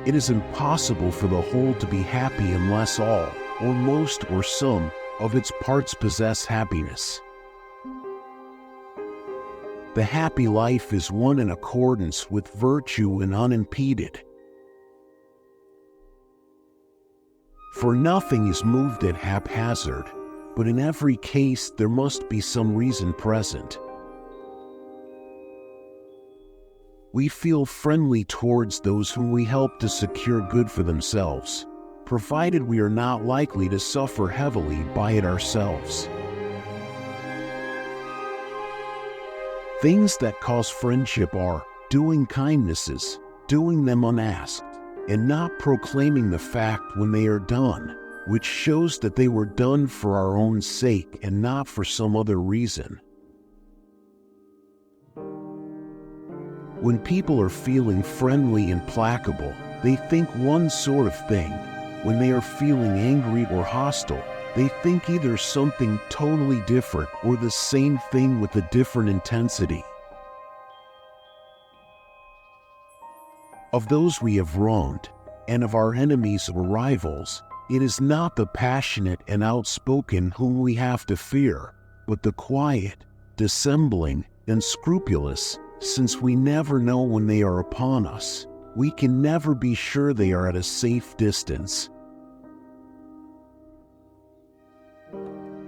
It is impossible for the whole to be happy unless all, or most or some, of its parts possess happiness. The happy life is one in accordance with virtue and unimpeded. For nothing is moved at haphazard, but in every case there must be some reason present. We feel friendly towards those whom we help to secure good for themselves, provided we are not likely to suffer heavily by it ourselves. Things that cause friendship are doing kindnesses, doing them unasked, and not proclaiming the fact when they are done, which shows that they were done for our own sake and not for some other reason. When people are feeling friendly and placable, they think one sort of thing. When they are feeling angry or hostile, they think either something totally different or the same thing with a different intensity. Of those we have wronged, and of our enemies or rivals, it is not the passionate and outspoken whom we have to fear, but the quiet, dissembling, and scrupulous, since we never know when they are upon us. We can never be sure they are at a safe distance.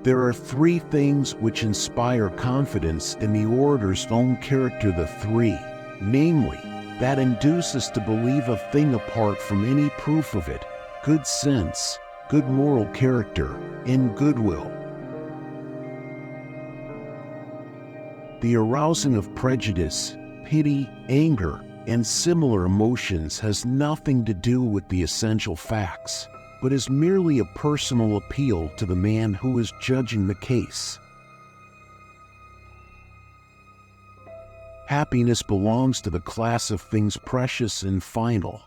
There are three things which inspire confidence in the orator's own character, the three, namely, that induce us to believe a thing apart from any proof of it: good sense, good moral character, and goodwill. The arousing of prejudice, pity, anger, and similar emotions has nothing to do with the essential facts, but is merely a personal appeal to the man who is judging the case. Happiness belongs to the class of things precious and final.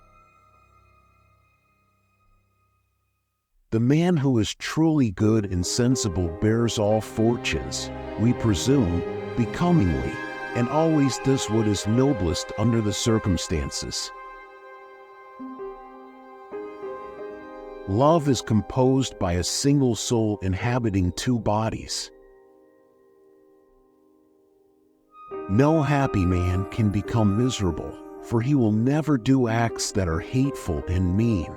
The man who is truly good and sensible bears all fortunes, we presume, becomingly, and always does what is noblest under the circumstances. Love is composed by a single soul inhabiting two bodies. No happy man can become miserable, for he will never do acts that are hateful and mean.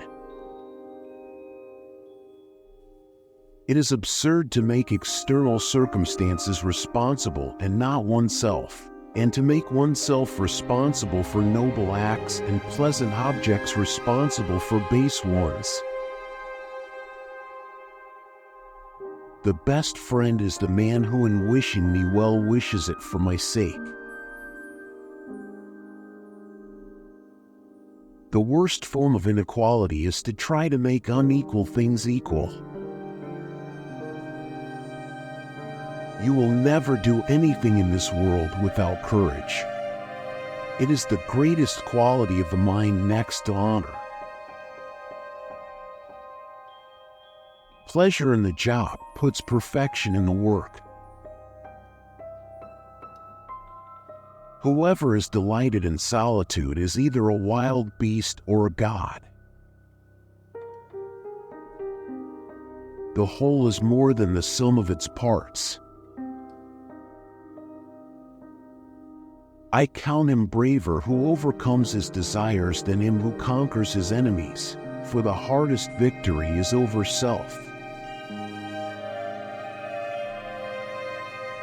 It is absurd to make external circumstances responsible and not oneself, and to make oneself responsible for noble acts and pleasant objects responsible for base ones. The best friend is the man who in wishing me well wishes it for my sake. The worst form of inequality is to try to make unequal things equal. You will never do anything in this world without courage. It is the greatest quality of the mind next to honor. Pleasure in the job puts perfection in the work. Whoever is delighted in solitude is either a wild beast or a god. The whole is more than the sum of its parts. I count him braver who overcomes his desires than him who conquers his enemies, for the hardest victory is over self.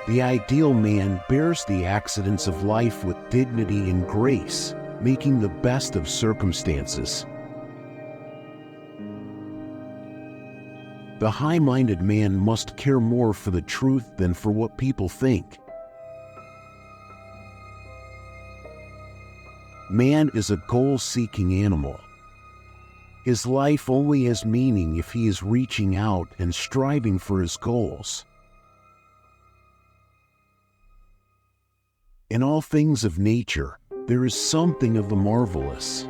The ideal man bears the accidents of life with dignity and grace, making the best of circumstances. The high-minded man must care more for the truth than for what people think. Man is a goal-seeking animal. His life only has meaning if he is reaching out and striving for his goals. In all things of nature, there is something of the marvelous.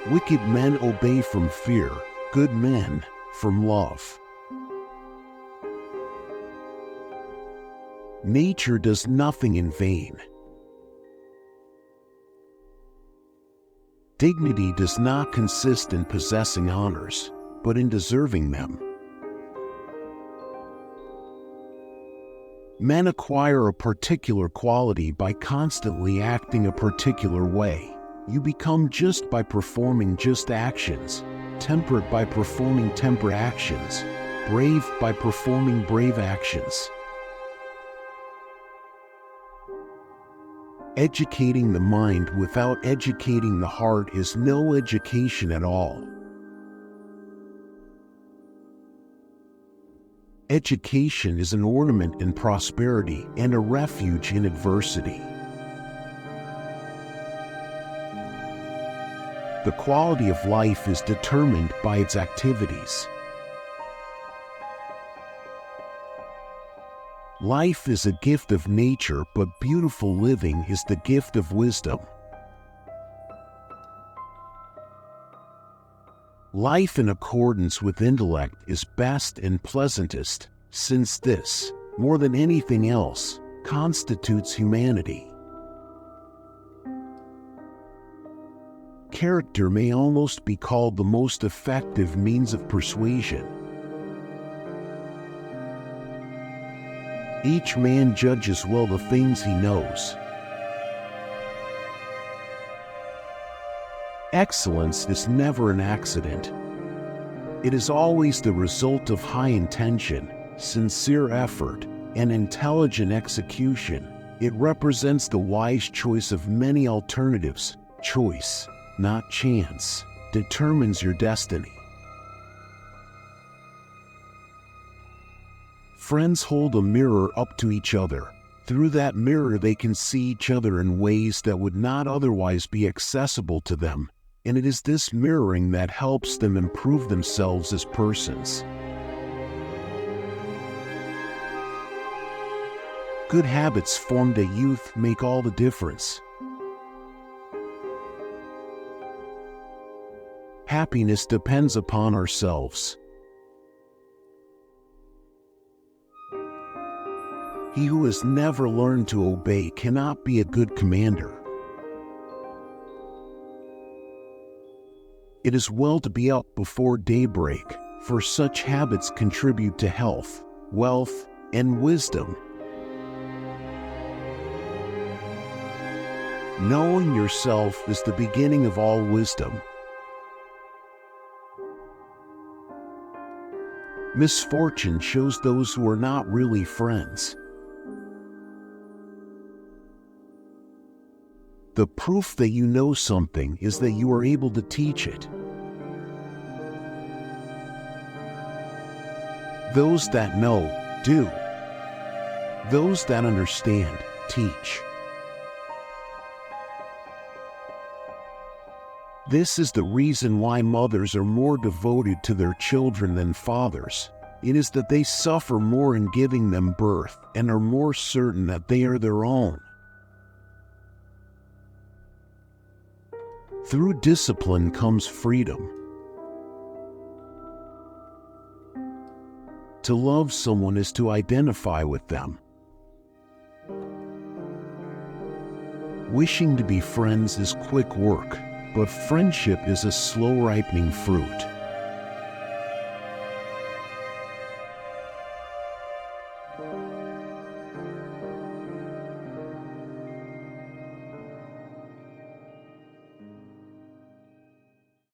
Wicked men obey from fear, good men from love. Nature does nothing in vain. Dignity does not consist in possessing honors, but in deserving them. Men acquire a particular quality by constantly acting a particular way. You become just by performing just actions, temperate by performing temperate actions, brave by performing brave actions. Educating the mind without educating the heart is no education at all. Education is an ornament in prosperity and a refuge in adversity. The quality of life is determined by its activities. Life is a gift of nature, but beautiful living is the gift of wisdom. Life in accordance with intellect is best and pleasantest, since this, more than anything else, constitutes humanity. Character may almost be called the most effective means of persuasion. Each man judges well the things he knows. Excellence is never an accident. It is always the result of high intention, sincere effort, and intelligent execution. It represents the wise choice of many alternatives. Choice, not chance, determines your destiny. Friends hold a mirror up to each other. Through that mirror they can see each other in ways that would not otherwise be accessible to them, and it is this mirroring that helps them improve themselves as persons. Good habits formed at youth make all the difference. Happiness depends upon ourselves. He who has never learned to obey cannot be a good commander. It is well to be up before daybreak, for such habits contribute to health, wealth, and wisdom. Knowing yourself is the beginning of all wisdom. Misfortune shows those who are not really friends. The proof that you know something is that you are able to teach it. Those that know, do. Those that understand, teach. This is the reason why mothers are more devoted to their children than fathers. It is that they suffer more in giving them birth and are more certain that they are their own. Through discipline comes freedom. To love someone is to identify with them. Wishing to be friends is quick work, but friendship is a slow ripening fruit.